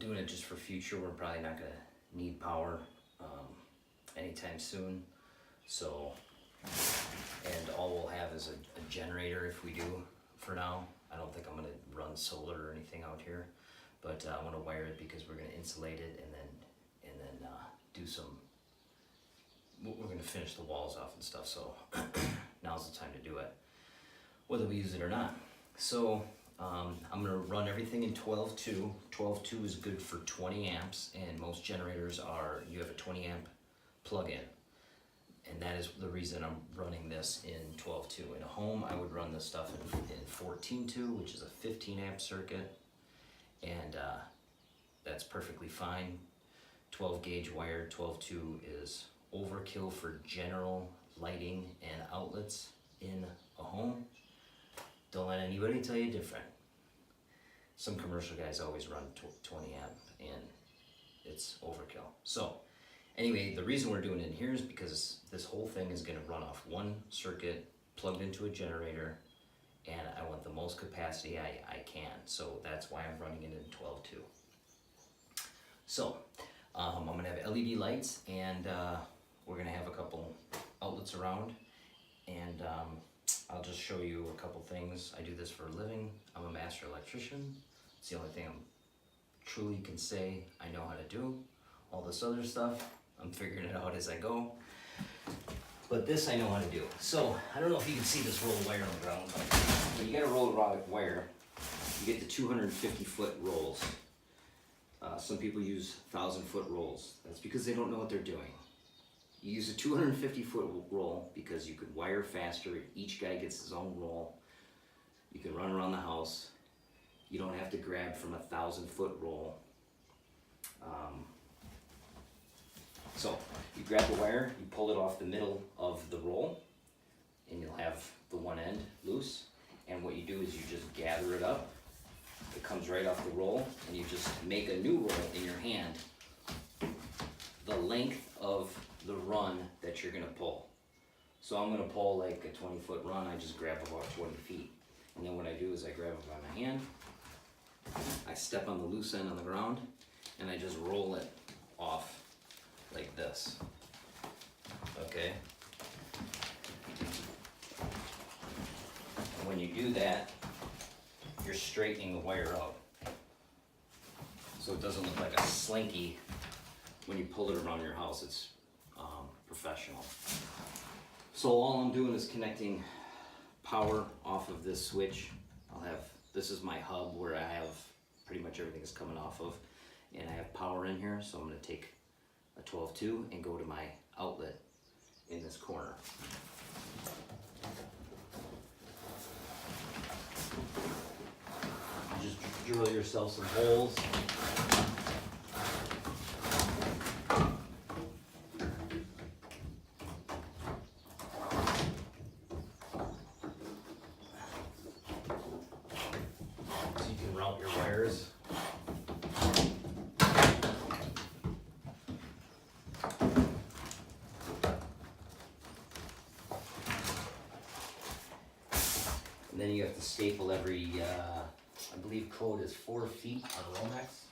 doing it just for future. We're probably not gonna need power anytime soon. So, and all we'll have is a generator if we do for now. I don't think I'm gonna run solar or anything out here, but I want to wire it because we're gonna insulate it and then do some. We're gonna finish the walls off and stuff. So now's the time to do it, whether we use it or not. So I'm gonna run everything in 12.2. 12.2 is good for 20 amps, and most generators are, you have a 20 amp plug-in. And that is the reason I'm running this in 12.2. In a home, I would run this stuff in 14.2, which is a 15 amp circuit, and that's perfectly fine. 12 gauge wire. 12.2 is overkill for general lighting and outlets in a home. Don't let anybody tell you different. Some commercial guys always run 20 amp, and it's overkill. So anyway, the reason we're doing it in here is because this whole thing is going to run off one circuit plugged into a generator, and I want the most capacity I can. So that's why I'm running it in 12.2. So I'm going to have LED lights, and we're going to have a couple outlets around, and I'll just show you a couple things. I do this for a living. I'm a master electrician. It's the only thing I'm truly can say I know how to do. All this other stuff, I'm figuring it out as I go. But this I know how to do. So I don't know if you can see this roll of wire on the ground, but you got a roll of wire. You get the 250 foot rolls. Some people use 1,000-foot rolls. That's because they don't know what they're doing. You use a 250-foot roll because you could wire faster. Each guy gets his own roll. You can run around the house. You don't have to grab from a 1,000-foot roll. So you grab the wire, you pull it off the middle of the roll, and you'll have the one end loose. And what you do is you just gather it up. It comes right off the roll, and you just make a new roll in your hand the length of the run that you're gonna pull. So I'm gonna pull like a 20-foot run. I just grab about 20 feet. And then what I do is I grab it by my hand, I step on the loose end on the ground, and I just roll it off like this. Okay? And when you do that, you're straightening the wire out. So it doesn't look like a slinky when you pull it around your house. It's professional. So all I'm doing is connecting power off of this switch. This is my hub where I have pretty much everything is coming off of, and I have power in here. So I'm going to take a 12.2 and go to my outlet in this corner. Just drill yourself some holes. So you can route your wires. And then you have to staple every, I believe code is 4 feet on Romex.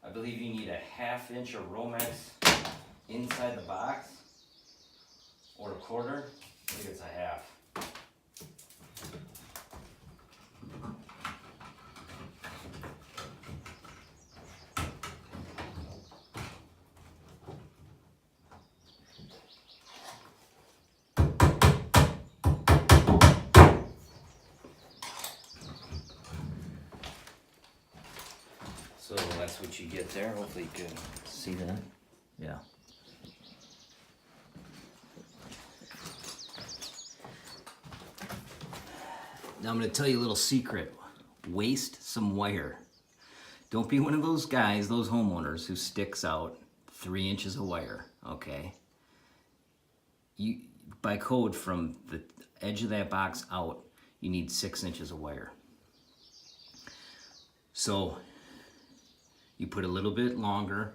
I believe you need a 1/2 inch of Romex inside the box, or a 1/4. I think it's a 1/2. So that's what you get there. Hopefully you can see that. Yeah. Now I'm going to tell you a little secret. Waste some wire. Don't be one of those guys, those homeowners who sticks out 3 inches of wire, okay? You, by code, from the edge of that box out, you need 6 inches of wire. So you put a little bit longer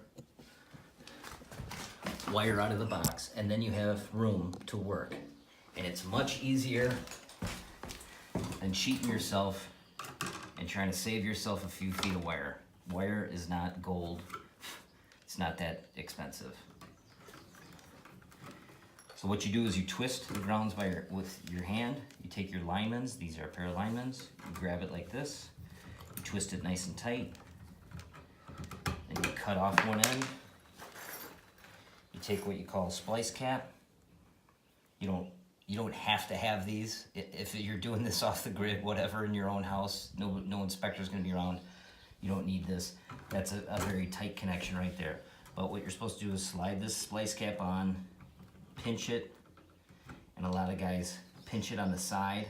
wire out of the box, and then you have room to work. And it's much easier than cheating yourself and trying to save yourself a few feet of wire. Wire is not gold. It's not that expensive. So what you do is you twist the grounds with your hand. You take your linemans, these are a pair of linemans, you grab it like this, you twist it nice and tight, and you cut off one end. You take what you call a splice cap. You don't have to have these. If you're doing this off the grid, whatever, in your own house, no inspector's gonna be around, you don't need this. That's a very tight connection right there. But what you're supposed to do is slide this splice cap on, pinch it, and a lot of guys pinch it on the side,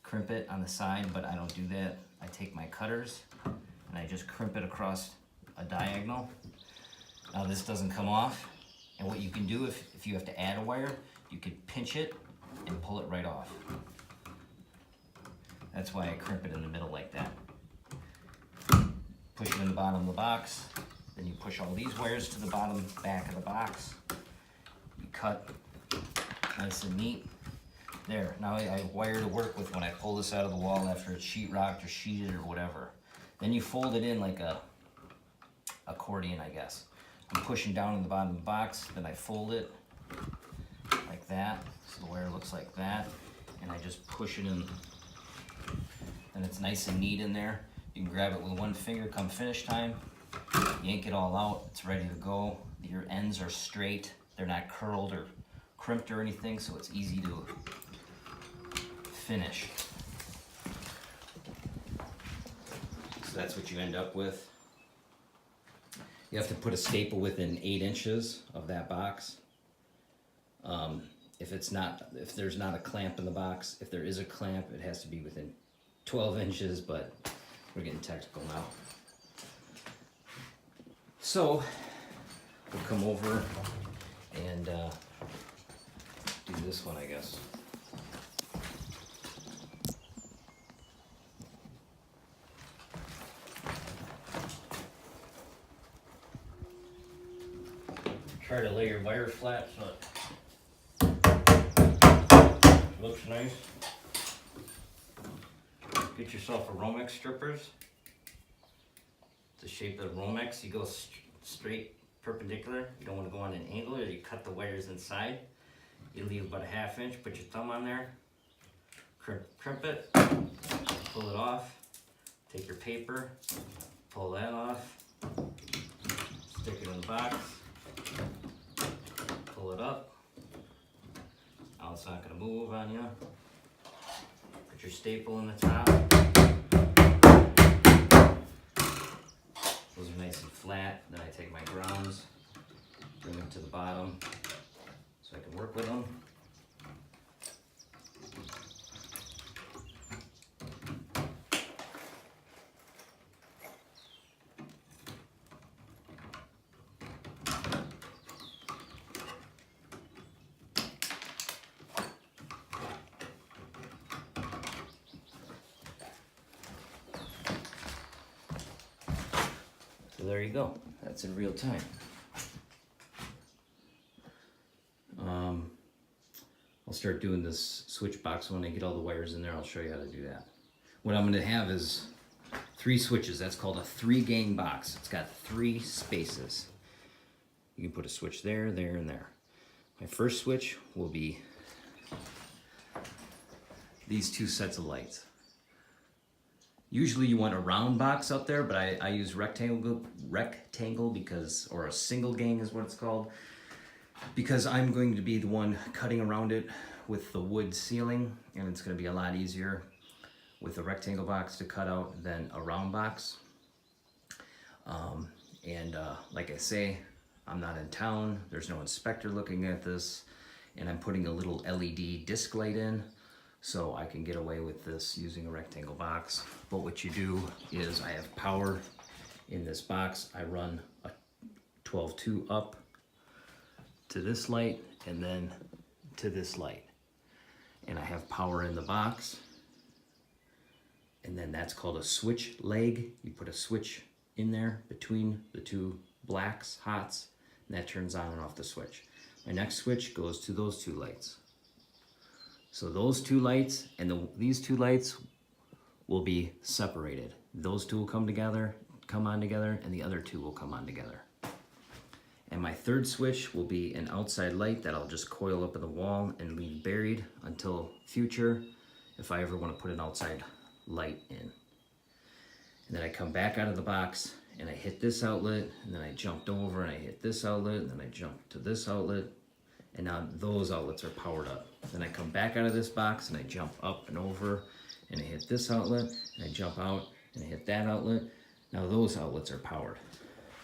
crimp it on the side, but I don't do that. I take my cutters and I just crimp it across a diagonal. Now this doesn't come off, and what you can do if you have to add a wire, you could pinch it and pull it right off. That's why I crimp it in the middle like that. Push it in the bottom of the box, then you push all these wires to the bottom back of the box. You cut nice and neat. There, now I have wire to work with when I pull this out of the wall after it's sheetrocked or sheeted or whatever. Then you fold it in like a accordion, I guess. I'm pushing down in the bottom of the box, then I fold it like that, so the wire looks like that, and I just push it in, and it's nice and neat in there. You can grab it with one finger come finish time, yank it all out, it's ready to go. Your ends are straight, they're not curled or crimped or anything, so it's easy to finish. So that's what you end up with. You have to put a staple within 8 inches of that box. If there's not a clamp in the box, if there is a clamp, it has to be within 12 inches, but we're getting technical now. So we'll come over and do this one, I guess. Try to lay your wire flat so it looks nice. Get yourself a Romex strippers. The shape of the Romex, you go straight perpendicular. You don't want to go on an angle, or you cut the wires inside. You leave about a 1/2 inch, put your thumb on there, crimp it, pull it off, take your paper, pull that off, stick it in the box, pull it up. Now it's not going to move on you. Put your staple in the top. Those are nice and flat. Then I take my grounds, bring them to the bottom so I can work with them. So there you go. That's in real time. I'll start doing this switch box when I get all the wires in there. I'll show you how to do that. What I'm going to have is 3 switches. That's called a 3-gang box. It's got 3 spaces. You can put a switch there, there, and there. My first switch will be these 2 sets of lights. Usually you want a round box up there, but I use rectangle because, or a single gang is what it's called, because I'm going to be the one cutting around it with the wood ceiling, and it's going to be a lot easier with a rectangle box to cut out than a round box. Like I say, I'm not in town, there's no inspector looking at this, and I'm putting a little LED disc light in so I can get away with this using a rectangle box. But what you do is I have power in this box. I run a 12-2 up to this light and then to this light. And I have power in the box. And then that's called a switch leg. You put a switch in there between the 2 blacks, hots, and that turns on and off the switch. My next switch goes to those 2 lights. So those two lights and these two lights will be separated. Those two will come on together, and the other two will come on together. And my third switch will be an outside light that I'll just coil up in the wall and leave buried until future, if I ever want to put an outside light in. And then I come back out of the box and I hit this outlet, and then I jumped over and I hit this outlet, and then I jumped to this outlet, and now those outlets are powered up. Then I come back out of this box and I jump up and over and I hit this outlet, and I jump out and I hit that outlet. Now those outlets are powered.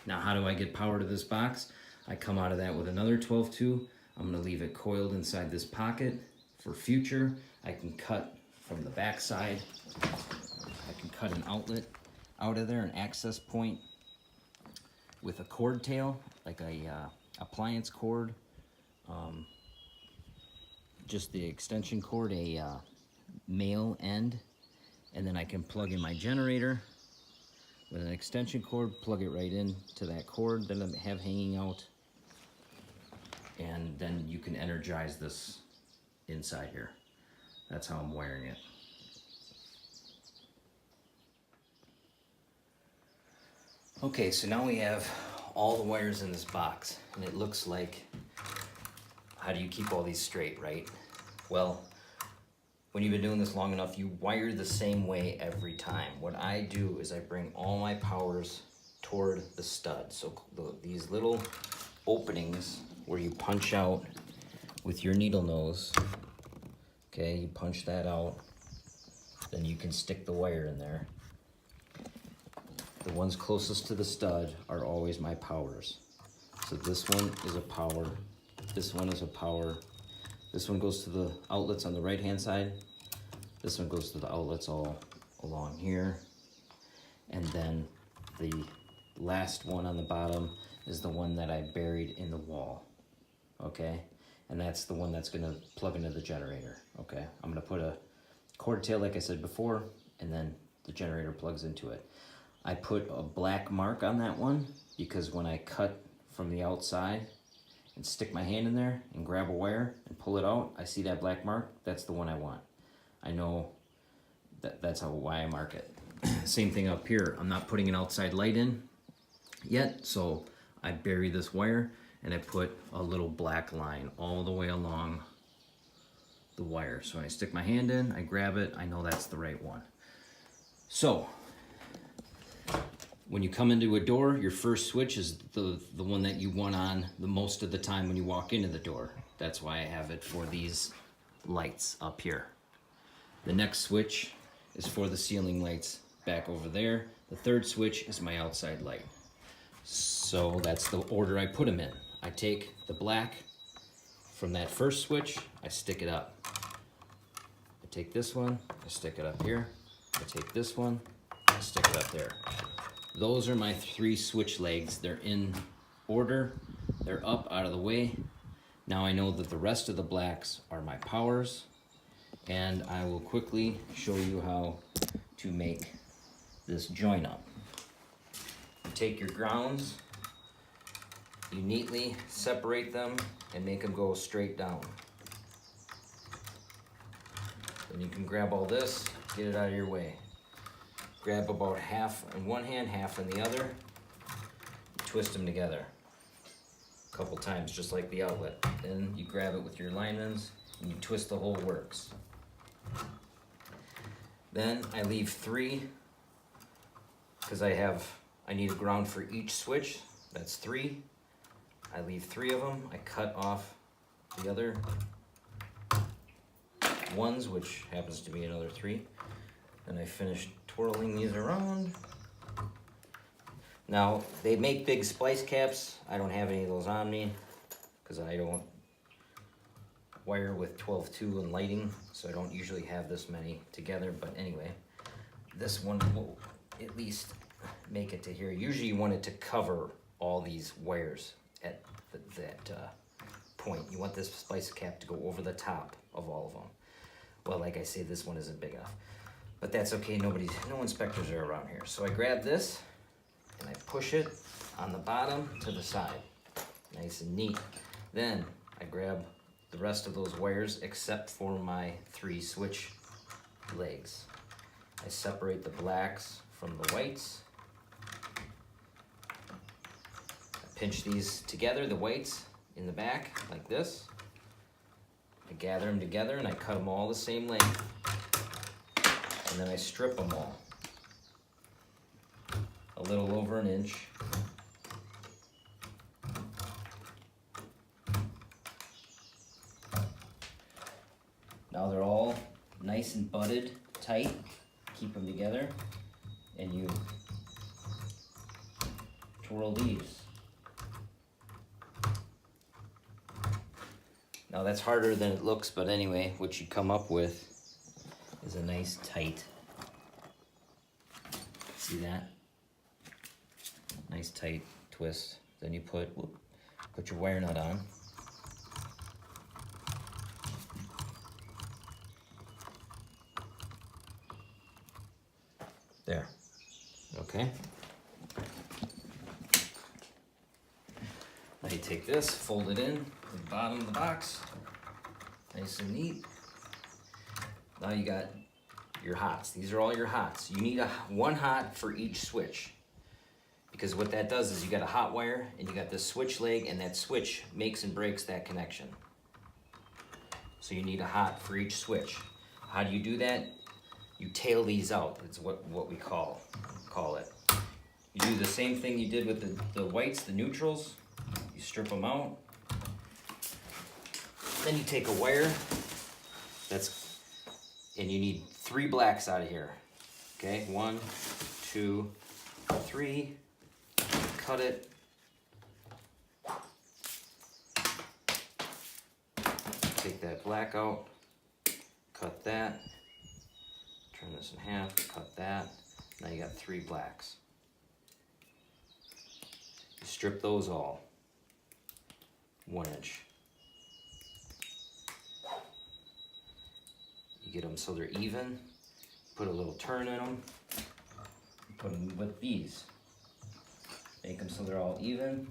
Now how do I get power to this box? I come out of that with another 12-2. I'm gonna leave it coiled inside this pocket for future. I can cut from the back side. I can cut an outlet out of there, an access point with a cord tail, like a appliance cord. Just the extension cord, a male end, and then I can plug in my generator with an extension cord, plug it right in to that cord that I have hanging out, and then you can energize this inside here. That's how I'm wiring it. Okay, so now we have all the wires in this box, and it looks like, how do you keep all these straight, right? Well, when you've been doing this long enough, you wire the same way every time. What I do is I bring all my powers toward the stud. So these little openings where you punch out with your needle nose, okay, you punch that out, then you can stick the wire in there. The ones closest to the stud are always my powers. So this one is a power, this one is a power, this one goes to the outlets on the right hand side, this one goes to the outlets all along here, and then the last one on the bottom is the one that I buried in the wall, okay? And that's the one that's gonna plug into the generator, okay? I'm gonna put a cord tail like I said before, and then the generator plugs into it. I put a black mark on that one because when I cut from the outside and stick my hand in there and grab a wire and pull it out, I see that black mark, that's the one I want. I know that's why I mark it. Same thing up here. I'm not putting an outside light in yet, so I bury this wire and I put a little black line all the way along the wire. So when I stick my hand in, I grab it, I know that's the right one. So when you come into a door, your first switch is the one that you want on the most of the time when you walk into the door. That's why I have it for these lights up here. The next switch is for the ceiling lights back over there. The third switch is my outside light. So that's the order I put them in. I take the black from that first switch, I stick it up. I take this one, I stick it up here. I take this one, I stick it up there. Those are my three switch legs. They're in order. They're up out of the way. Now I know that the rest of the blacks are my powers, and I will quickly show you how to make this join up. You take your grounds, you neatly separate them and make them go straight down. Then you can grab all this, get it out of your way. Grab about half in one hand, half in the other, twist them together a couple times, just like the outlet. Then you grab it with your lineman's and you twist the whole works. Then I leave 3, because I need a ground for each switch. That's 3. I leave 3 of them. I cut off the other ones, which happens to be another 3. Then I finish twirling these around. Now, they make big splice caps. I don't have any of those on me because I don't wire with 12-2 and lighting, so I don't usually have this many together. But anyway, this one will at least make it to here. Usually you want it to cover all these wires at that point. You want this splice cap to go over the top of all of them. Well, like I say, this one isn't big enough. But that's okay, no inspectors are around here. So I grab this and I push it on the bottom to the side. Nice and neat. Then I grab the rest of those wires except for my 3 switch legs. I separate the blacks from the whites. I pinch these together, the whites in the back like this. I gather them together and I cut them all the same length. And then I strip them all. A little over an inch. Now they're all nice and butted, tight. Keep them together, and you twirl these. Now that's harder than it looks, but anyway, what you come up with is a nice tight, see that? Nice tight twist. Then you put your wire nut on. There, okay. Now you take this, fold it in to the bottom of the box, nice and neat. Now you got your hots. These are all your hots. You need one hot for each switch, because what that does is you got a hot wire and you got this switch leg, and that switch makes and breaks that connection. So you need a hot for each switch. How do you do that? You tail these out. It's what we call it. You do the same thing you did with the whites, the neutrals. You strip them out. Then you take a wire and you need 3 blacks out of here. Okay, 1, 2, 3. Cut it. Take that black out. Cut that. Turn this in half, cut that. Now you got 3 blacks. You strip those all. 1 inch. You get them so they're even. Put a little turn in them. Put them with these. Make them so they're all even.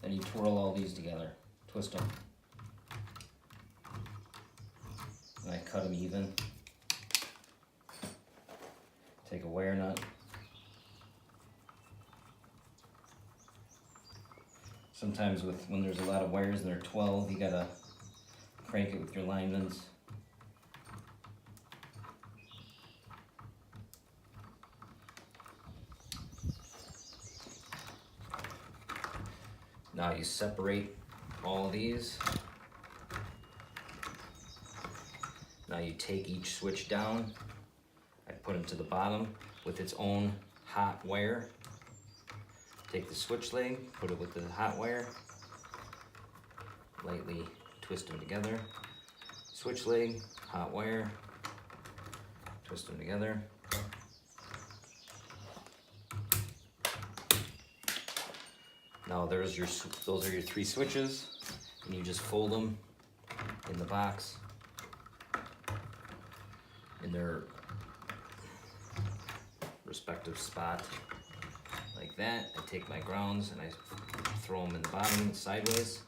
Then you twirl all these together. Twist them. And I cut them even. Take a wire nut. Sometimes when there's a lot of wires and they're 12, you gotta crank it with your linements. Now you separate all of these. Now you take each switch down. I put them to the bottom with its own hot wire. Take the switch leg, put it with the hot wire. Lightly twist them together. Switch leg, hot wire. Twist them together. Now those are your 3 switches, and you just fold them in the box in their respective spot, like that. I take my grounds and I throw them in the bottom sideways.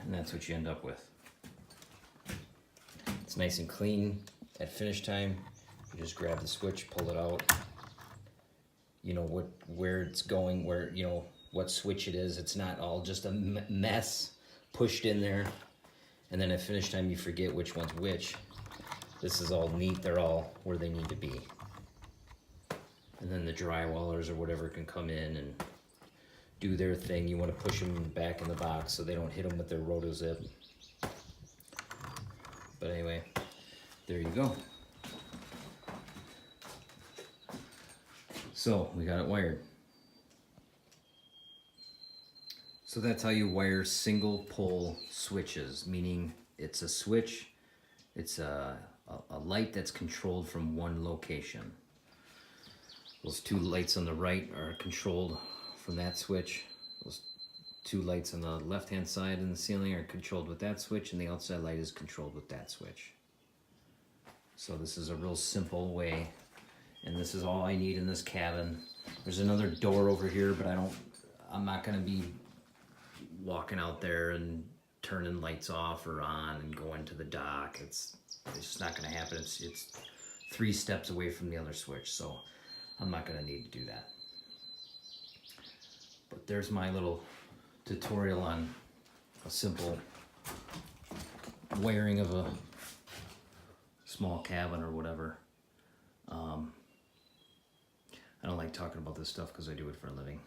And that's what you end up with. It's nice and clean. At finish time, you just grab the switch, pull it out. You know where it's going, what switch it is. It's not all just a mess pushed in there. And then at finish time, you forget which one's which. This is all neat. They're all where they need to be. And then the drywallers or whatever can come in and do their thing. You want to push them back in the box so they don't hit them with their rotozip. But anyway, there you go. So we got it wired. So that's how you wire single pole switches, meaning it's a switch, it's a light that's controlled from one location. Those 2 lights on the right are controlled from that switch. Those 2 lights on the left-hand side in the ceiling are controlled with that switch, and the outside light is controlled with that switch. So this is a real simple way, And this is all I need in this cabin. There's another door over here, but I'm not gonna be walking out there and turning lights off or on and going to the dock. It's just not gonna happen. It's 3 steps away from the other switch, so I'm not gonna need to do that. But there's my little tutorial on a simple wiring of a small cabin or whatever. I don't like talking about this stuff because I do it for a living.